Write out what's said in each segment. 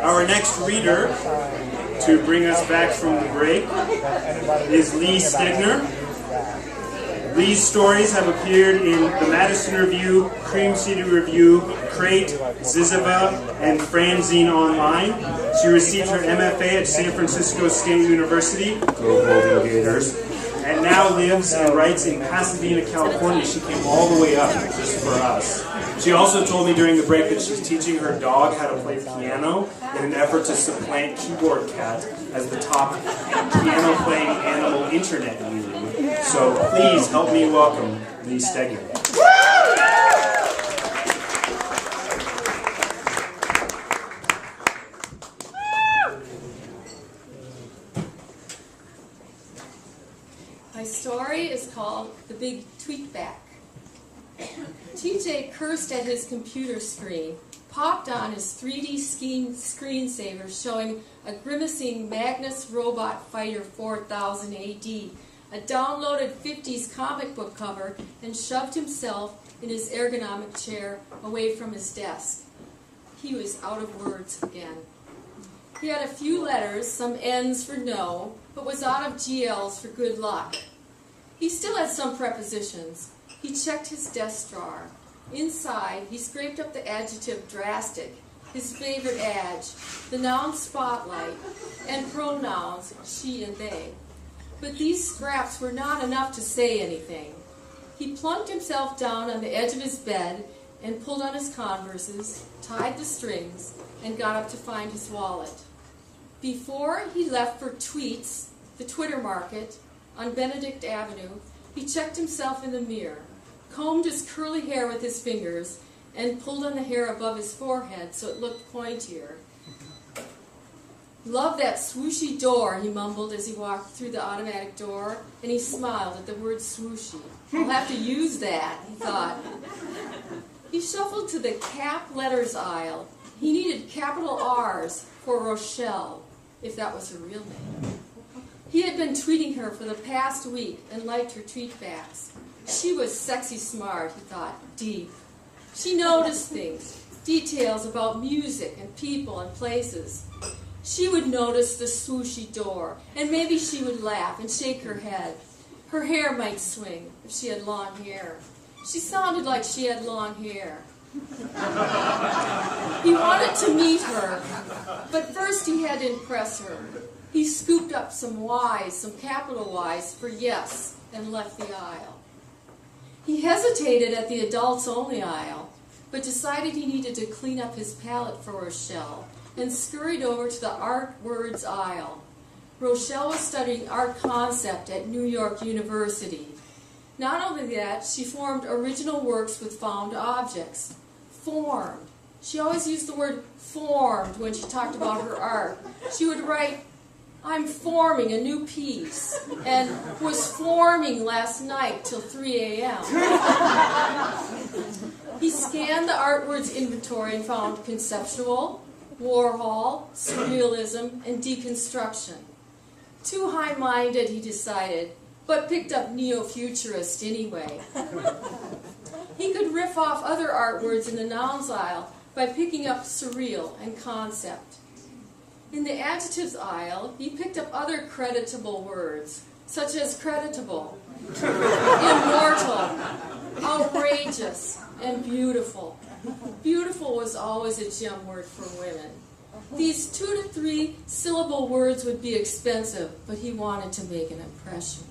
Our next reader to bring us back from the break is Lee Stegner. Lee's stories have appeared in the Madison Review, Cream City Review, Crate, Ziziva, and Franzine Online. She received her MFA at San Francisco State University, go Golden Gators, and now lives and writes in Pasadena, California. She came all the way up just for us. She also told me during the break that she's teaching her dog how to play piano in an effort to supplant Keyboard Cat as the top piano-playing animal internet user. So please help me welcome Lee Stegner. My story is called The Big Tweetback. TJ cursed at his computer screen, popped on his 3D screensaver showing a grimacing Magnus Robot Fighter 4000 AD, a downloaded 50s comic book cover, and shoved himself in his ergonomic chair away from his desk. He was out of words again. He had a few letters, some N's for no, but was out of GL's for good luck. He still had some prepositions. He checked his desk drawer. Inside, he scraped up the adjective drastic, his favorite adj, the noun spotlight, and pronouns she and they. But these scraps were not enough to say anything. He plunked himself down on the edge of his bed and pulled on his Converses, tied the strings, and got up to find his wallet. Before he left for Tweets, the Twitter market, on Benedict Avenue, he checked himself in the mirror, combed his curly hair with his fingers, and pulled on the hair above his forehead so it looked pointier. "Love that swooshy door," he mumbled as he walked through the automatic door, and he smiled at the word swooshy. "I'll have to use that," he thought. He shuffled to the cap letters aisle. He needed capital R's for Rochelle, if that was her real name. He had been tweeting her for the past week and liked her tweetbacks. She was sexy smart, he thought, deep. She noticed things, details about music and people and places. She would notice the swooshy door, and maybe she would laugh and shake her head. Her hair might swing if she had long hair. She sounded like she had long hair. He wanted to meet her, but first he had to impress her. He scooped up some Y's, some capital Y's, for yes, and left the aisle. He hesitated at the adults-only aisle, but decided he needed to clean up his palette for Rochelle, and scurried over to the art words aisle. Rochelle was studying art concept at New York University. Not only that, she formed original works with found objects. Formed. She always used the word formed when she talked about her art. She would write, "I'm forming a new piece," and "was forming last night till 3 a.m. He scanned the artwords inventory and found conceptual, Warhol, surrealism, and deconstruction. Too high-minded, he decided, but picked up neo-futurist anyway. He could riff off other artwords in the nouns aisle by picking up surreal and concept. In the adjectives aisle, he picked up other creditable words, such as creditable, immortal, outrageous, and beautiful. Beautiful was always a gem word for women. These 2 to 3 syllable words would be expensive, but he wanted to make an impression.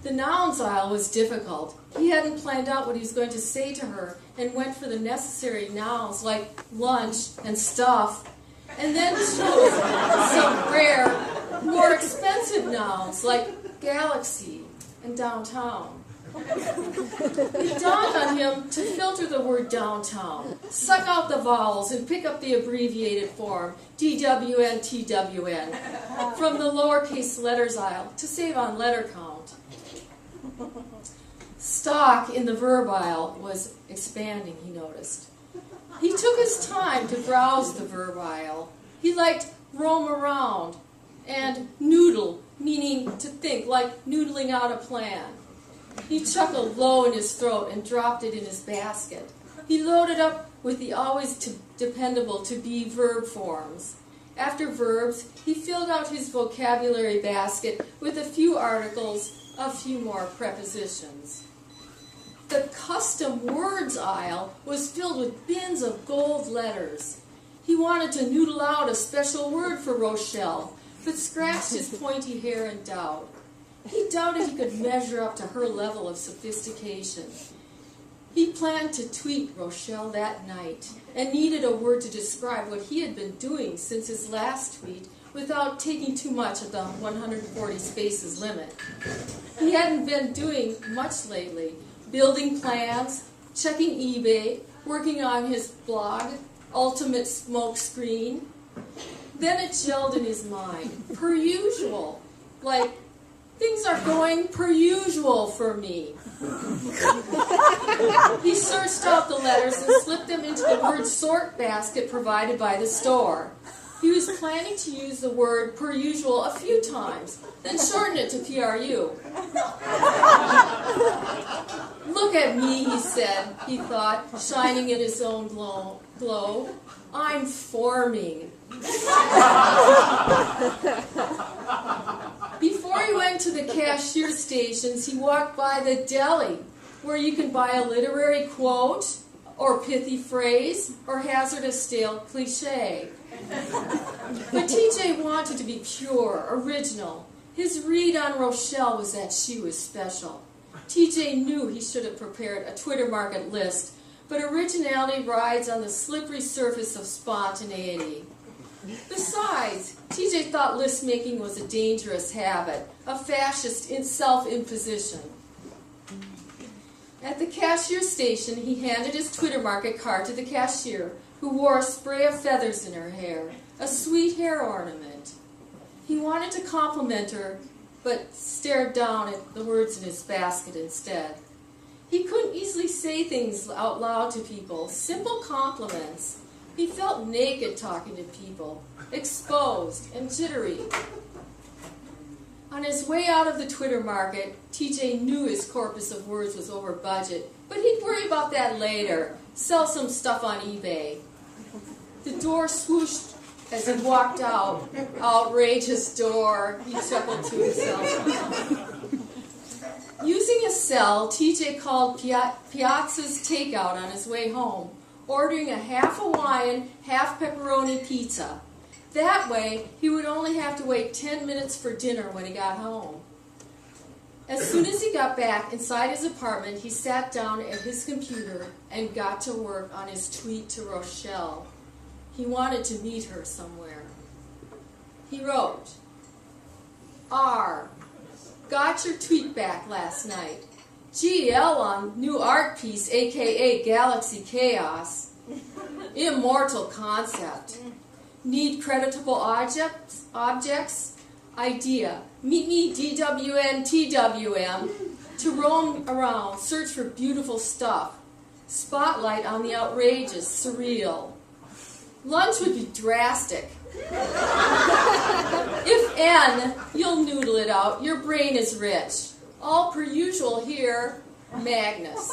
The nouns aisle was difficult. He hadn't planned out what he was going to say to her and went for the necessary nouns like lunch and stuff, and then chose some rare, more expensive nouns like galaxy and downtown. It dawned on him to filter the word downtown, suck out the vowels, and pick up the abbreviated form, DWN, TWN, from the lowercase letters aisle to save on letter count. Stock in the verb aisle was expanding, he noticed. He took his time to browse the verb aisle. He liked roam around and noodle, meaning to think, like noodling out a plan. He chuckled low in his throat and dropped it in his basket. He loaded up with the always dependable to be verb forms. After verbs, he filled out his vocabulary basket with a few articles, a few more prepositions. The custom words aisle was filled with bins of gold letters. He wanted to noodle out a special word for Rochelle, but scratched his pointy hair in doubt. He doubted he could measure up to her level of sophistication. He planned to tweet Rochelle that night and needed a word to describe what he had been doing since his last tweet without taking too much of the 140 spaces limit. He hadn't been doing much lately, building plans, checking eBay, working on his blog, Ultimate Smokescreen. Then it gelled in his mind, per usual, like, things are going per usual for me. He searched out the letters and slipped them into the word sort basket provided by the store. He was planning to use the word per usual a few times, then shorten it to PRU. Look at me, he said, he thought, shining in his own glow. I'm forming. Before he went to the cashier stations, he walked by the deli, where you can buy a literary quote, or pithy phrase, or hazardous stale cliche. But TJ wanted to be pure, original. His read on Rochelle was that she was special. TJ knew he should have prepared a Twitter market list, but originality rides on the slippery surface of spontaneity. Besides, TJ thought list making was a dangerous habit, a fascist self-imposition. At the cashier station, he handed his Twitter market card to the cashier, who wore a spray of feathers in her hair, a sweet hair ornament. He wanted to compliment her, but stared down at the words in his basket instead. He couldn't easily say things out loud to people, simple compliments. He felt naked talking to people, exposed and jittery. On his way out of the Twitter market, TJ knew his corpus of words was over budget, but he'd worry about that later, sell some stuff on eBay. The door swooshed as he walked out. Outrageous door, he chuckled to himself. Using a cell, TJ called Piazza's Takeout on his way home, ordering a half Hawaiian, half pepperoni pizza. That way, he would only have to wait 10 minutes for dinner when he got home. As soon as he got back inside his apartment, he sat down at his computer and got to work on his tweet to Rochelle. He wanted to meet her somewhere. He wrote, R. Got your tweet back last night. GL on new art piece, aka Galaxy Chaos. Immortal concept. Need creditable objects? Idea. Meet me DWN TWM to roam around, search for beautiful stuff. Spotlight on the outrageous, surreal. Lunch would be drastic. If N, you'll noodle it out. Your brain is rich. All per usual here, Magnus.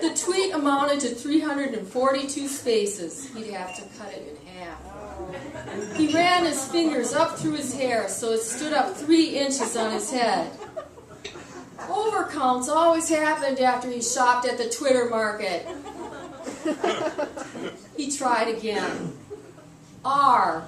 The tweet amounted to 342 spaces. He'd have to cut it in half. He ran his fingers up through his hair so it stood up 3 inches on his head. Overcounts always happened after he shopped at the Twitter market. He tried again. R.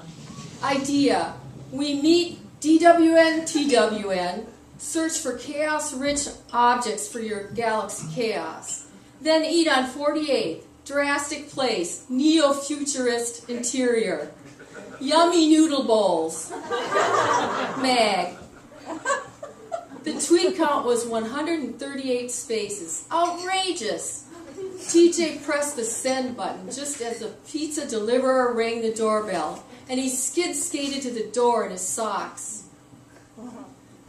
Idea. We meet DWN TWN. Search for chaos-rich objects for your galaxy chaos. Then eat on 48th. Drastic place. Neo-futurist interior. Yummy noodle bowls. Mag. The tweet count was 138 spaces. Outrageous. TJ pressed the send button just as the pizza deliverer rang the doorbell, and he skid-skated to the door in his socks.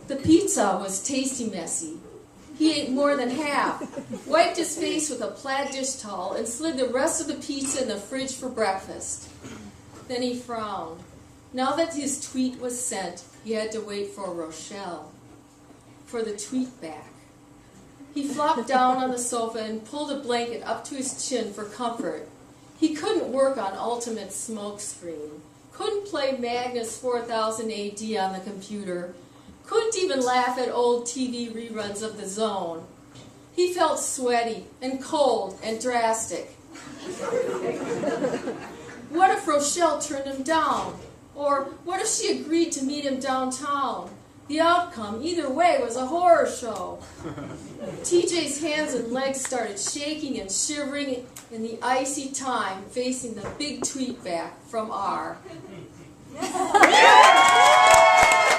The pizza was tasty messy. He ate more than half, wiped his face with a plaid dish towel, and slid the rest of the pizza in the fridge for breakfast. Then he frowned. Now that his tweet was sent, he had to wait for Rochelle, for the tweet back. He flopped down on the sofa and pulled a blanket up to his chin for comfort. He couldn't work on Ultimate Smokescreen, couldn't play Magnus 4000 AD on the computer, couldn't even laugh at old TV reruns of The Zone. He felt sweaty and cold and drastic. What if Rochelle turned him down? Or what if she agreed to meet him downtown? The outcome, either way, was a horror show. TJ's hands and legs started shaking and shivering in the icy time, facing the big tweet back from R.